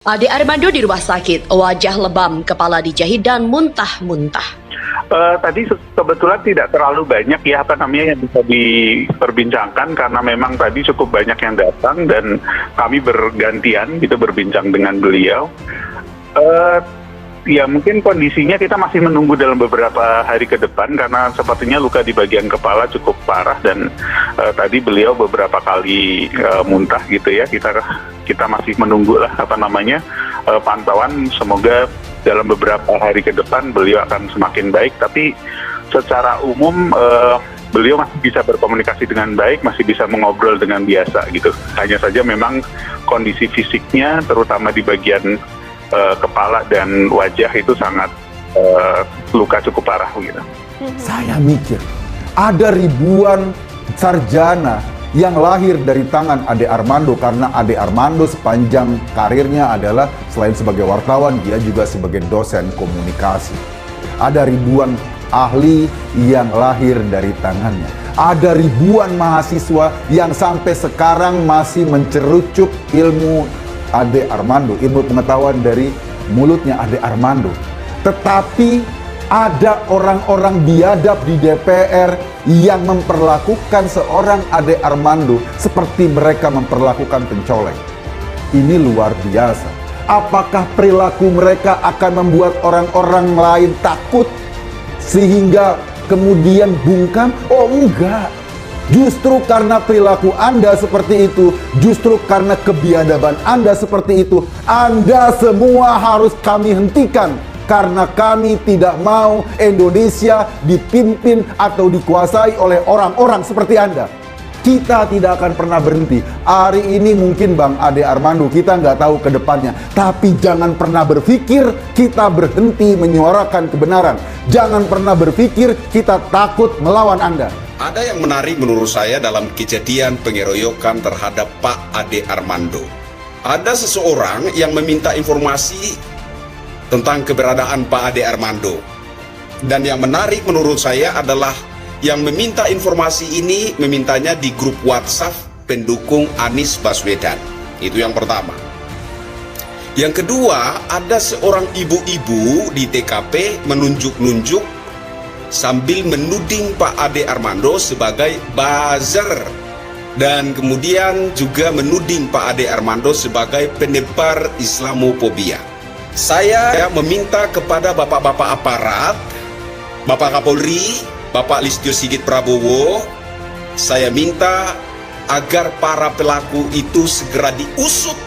Ade Armando di rumah sakit, wajah lebam, kepala dijahit dan muntah-muntah. Tadi kebetulan tidak terlalu banyak ya yang bisa diperbincangkan karena memang tadi cukup banyak yang datang dan kami bergantian gitu berbincang dengan beliau. Ya mungkin kondisinya kita masih menunggu dalam beberapa hari ke depan karena sepertinya luka di bagian kepala cukup parah dan tadi beliau beberapa kali muntah gitu ya. Kita masih menunggu lah pantauan, semoga dalam beberapa hari ke depan beliau akan semakin baik, tapi secara umum beliau masih bisa berkomunikasi dengan baik, masih bisa mengobrol dengan biasa gitu. Hanya saja memang kondisi fisiknya terutama di bagian kepala dan wajah itu sangat luka cukup parah gitu. Saya mikir ada ribuan sarjana yang lahir dari tangan Ade Armando karena Ade Armando sepanjang karirnya adalah selain sebagai wartawan, dia juga sebagai dosen komunikasi. Ada ribuan ahli yang lahir dari tangannya. Ada ribuan mahasiswa yang sampai sekarang masih mencerucuk ilmu Ade Armando, ilmu pengetahuan dari mulutnya Ade Armando. Tetapi ada orang-orang biadab di DPR yang memperlakukan seorang Ade Armando seperti mereka memperlakukan pencoleng. Ini luar biasa. Apakah perilaku mereka akan membuat orang-orang lain takut sehingga kemudian bungkam? Oh enggak. Justru karena perilaku Anda seperti itu, justru karena kebiadaban Anda seperti itu, Anda semua harus kami hentikan. Karena kami tidak mau Indonesia dipimpin atau dikuasai oleh orang-orang seperti Anda. Kita tidak akan pernah berhenti. Hari ini mungkin Bang Ade Armando, kita nggak tahu ke depannya. Tapi jangan pernah berpikir kita berhenti menyuarakan kebenaran. Jangan pernah berpikir kita takut melawan Anda. Ada yang menarik menurut saya dalam kejadian pengeroyokan terhadap Pak Ade Armando. Ada seseorang yang meminta informasi tentang keberadaan Pak Ade Armando. Dan yang menarik menurut saya adalah yang meminta informasi ini memintanya di grup WhatsApp pendukung Anies Baswedan. Itu yang pertama. Yang kedua, ada seorang ibu-ibu di TKP menunjuk-nunjuk sambil menuding Pak Ade Armando sebagai buzzer. Dan kemudian juga menuding Pak Ade Armando sebagai penebar Islamofobia. Saya meminta kepada bapak-bapak aparat, Bapak Kapolri, Bapak Listio Sigit Prabowo, saya minta agar para pelaku itu segera diusut.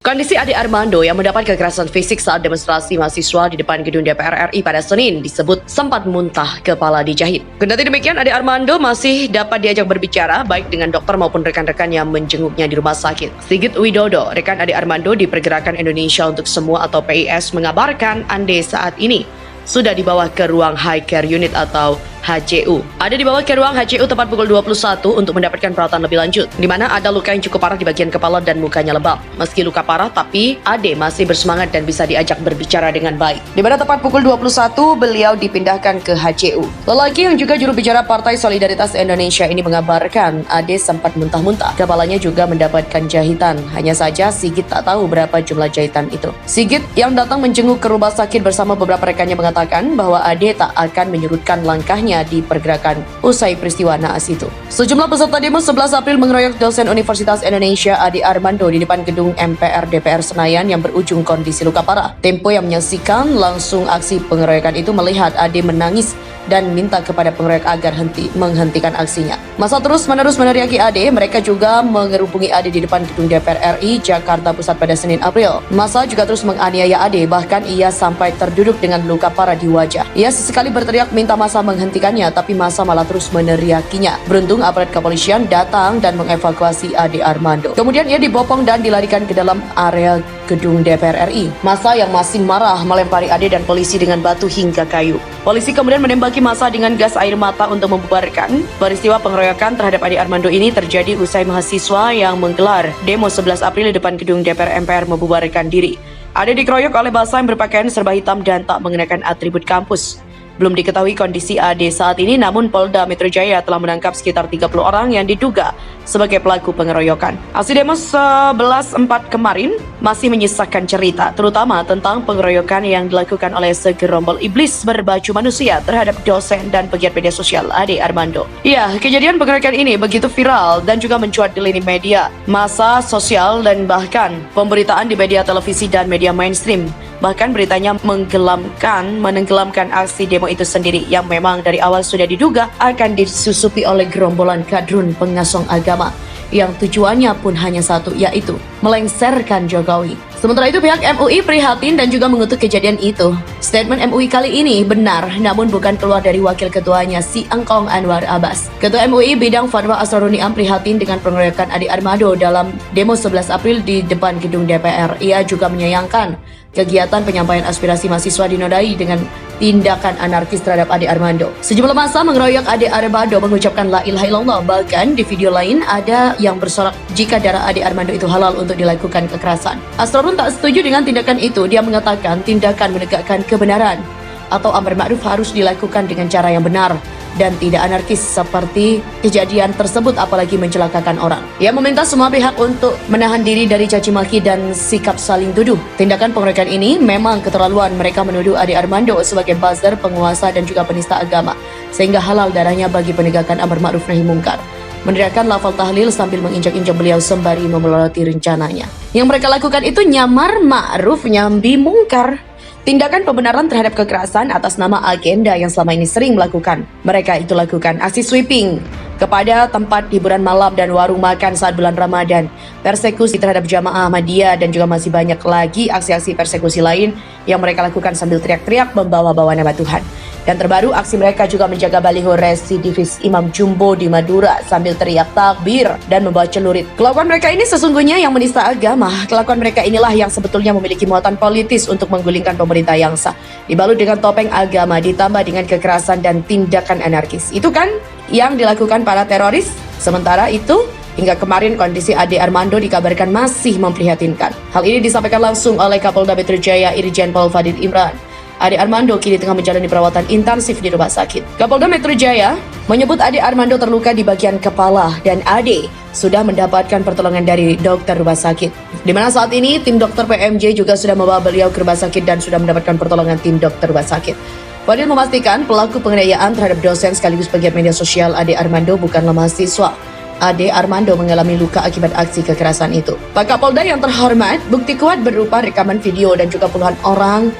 Kondisi Ade Armando yang mendapat kekerasan fisik saat demonstrasi mahasiswa di depan gedung DPR RI pada Senin disebut sempat muntah, kepala dijahit. Kendati demikian, Ade Armando masih dapat diajak berbicara baik dengan dokter maupun rekan-rekan yang menjenguknya di rumah sakit. Sigit Widodo, rekan Ade Armando di Pergerakan Indonesia untuk Semua atau PIS, mengabarkan Ade saat ini sudah dibawa ke ruang High Care Unit atau HCU. Ade dibawa ke ruang HCU tepat pukul 21 untuk mendapatkan perawatan lebih lanjut, di mana ada luka yang cukup parah di bagian kepala dan mukanya lebam. Meski luka parah, tapi Ade masih bersemangat dan bisa diajak berbicara dengan baik. Di mana tepat pukul 21, beliau dipindahkan ke HCU. Lelaki yang juga juru bicara Partai Solidaritas Indonesia ini mengabarkan Ade sempat muntah-muntah. Kepalanya juga mendapatkan jahitan. Hanya saja Sigit tak tahu berapa jumlah jahitan itu. Sigit yang datang menjenguk ke rumah sakit bersama beberapa rekannya mengatakan bahwa Ade tak akan menyurutkan langkahnya di pergerakan usai peristiwa naas itu. Sejumlah peserta demo 11 April mengeroyok dosen Universitas Indonesia Ade Armando di depan gedung MPR DPR Senayan yang berujung kondisi luka parah. Tempo yang menyaksikan langsung aksi pengeroyokan itu melihat Ade menangis dan minta kepada pengeroyok agar menghentikan aksinya. Masa terus-menerus meneriaki Ade, mereka juga mengerubungi Ade di depan gedung DPR RI Jakarta Pusat pada Senin April. Masa juga terus menganiaya Ade, bahkan ia sampai terduduk dengan luka parah di wajah. Ia sesekali berteriak minta masa menghentikannya, tapi masa malah terus meneriakinya. Beruntung aparat kepolisian datang dan mengevakuasi Ade Armando. Kemudian ia dibopong dan dilarikan ke dalam area gedung DPR RI. Masa yang masih marah melempari Ade dan polisi dengan batu hingga kayu. Polisi kemudian menembaki massa dengan gas air mata untuk membubarkan. Peristiwa pengeroyokan terhadap Ade Armando ini terjadi usai mahasiswa yang menggelar demo 11 April di depan gedung DPR MPR membubarkan diri. Ade dikeroyok oleh massa yang berpakaian serba hitam dan tak mengenakan atribut kampus. Belum diketahui kondisi Ade saat ini, namun Polda Metro Jaya telah menangkap sekitar 30 orang yang diduga sebagai pelaku pengeroyokan. Aksi demo 11/4 kemarin masih menyisakan cerita, terutama tentang pengeroyokan yang dilakukan oleh segerombol iblis berbaju manusia terhadap dosen dan pegiat media sosial Ade Armando. Ya, kejadian pengeroyokan ini begitu viral dan juga mencuat di lini media, massa sosial, dan bahkan pemberitaan di media televisi dan media mainstream. Bahkan beritanya menenggelamkan aksi demo itu sendiri yang memang dari awal sudah diduga akan disusupi oleh gerombolan kadrun pengasong agama yang tujuannya pun hanya satu, yaitu melengsarkan Jokowi. Sementara itu pihak MUI prihatin dan juga mengutuk kejadian itu. Statement MUI kali ini benar, namun bukan keluar dari wakil ketuanya si Engkong Anwar Abbas. Ketua MUI bidang fatwa Asrorun Niam prihatin dengan pengeroyokan Ade Armando dalam demo 11 April di depan gedung DPR. Ia juga menyayangkan kegiatan penyampaian aspirasi mahasiswa dinodai dengan tindakan anarkis terhadap Ade Armando. Sejumlah massa mengeroyok Ade Armando mengucapkan la ilaha illallah. Bahkan di video lain ada yang bersorak jika darah Ade Armando itu halal untuk dilakukan kekerasan. Asrorun tak setuju dengan tindakan itu. Dia mengatakan tindakan menegakkan kebenaran atau amar ma'ruf harus dilakukan dengan cara yang benar dan tidak anarkis seperti kejadian tersebut, apalagi mencelakakan orang. Ia meminta semua pihak untuk menahan diri dari caci maki dan sikap saling tuduh. Tindakan pengeroyokan ini memang keterlaluan. Mereka menuduh Ade Armando sebagai buzzer, penguasa dan juga penista agama, sehingga halal darahnya bagi penegakan amar ma'ruf nahi mungkar. Meneriakkan lafal tahlil sambil menginjak-injak beliau sembari memelototi rencananya. Yang mereka lakukan itu nyamar ma'ruf nyambi mungkar. Tindakan pembenaran terhadap kekerasan atas nama agenda yang selama ini sering melakukan. Mereka itu lakukan aksi sweeping kepada tempat hiburan malam dan warung makan saat bulan Ramadan, persekusi terhadap jamaah Ahmadiyah, dan juga masih banyak lagi aksi-aksi persekusi lain yang mereka lakukan sambil teriak-teriak membawa-bawa nama Tuhan. Dan terbaru, aksi mereka juga menjaga baliho residivis Imam Jumbo di Madura sambil teriak takbir dan membawa celurit. Kelakuan mereka ini sesungguhnya yang menista agama. Kelakuan mereka inilah yang sebetulnya memiliki muatan politis untuk menggulingkan pemerintah yang sah. Dibalut dengan topeng agama, ditambah dengan kekerasan dan tindakan anarkis. Itu kan yang dilakukan para teroris. Sementara itu, hingga kemarin kondisi Ade Armando dikabarkan masih memprihatinkan. Hal ini disampaikan langsung oleh Kapolda Metro Jaya Irjen Pol Fadil Imran. Ade Armando kini tengah menjalani perawatan intensif di rumah sakit. Kapolda Metro Jaya menyebut Ade Armando terluka di bagian kepala dan Ade sudah mendapatkan pertolongan dari dokter rumah sakit. Di mana saat ini tim dokter PMJ juga sudah membawa beliau ke rumah sakit dan sudah mendapatkan pertolongan tim dokter rumah sakit. Fadil memastikan pelaku penganiayaan terhadap dosen sekaligus pegiat media sosial Ade Armando bukanlah mahasiswa. Ade Armando mengalami luka akibat aksi kekerasan itu. Pak Kapolda yang terhormat, bukti kuat berupa rekaman video dan juga puluhan orang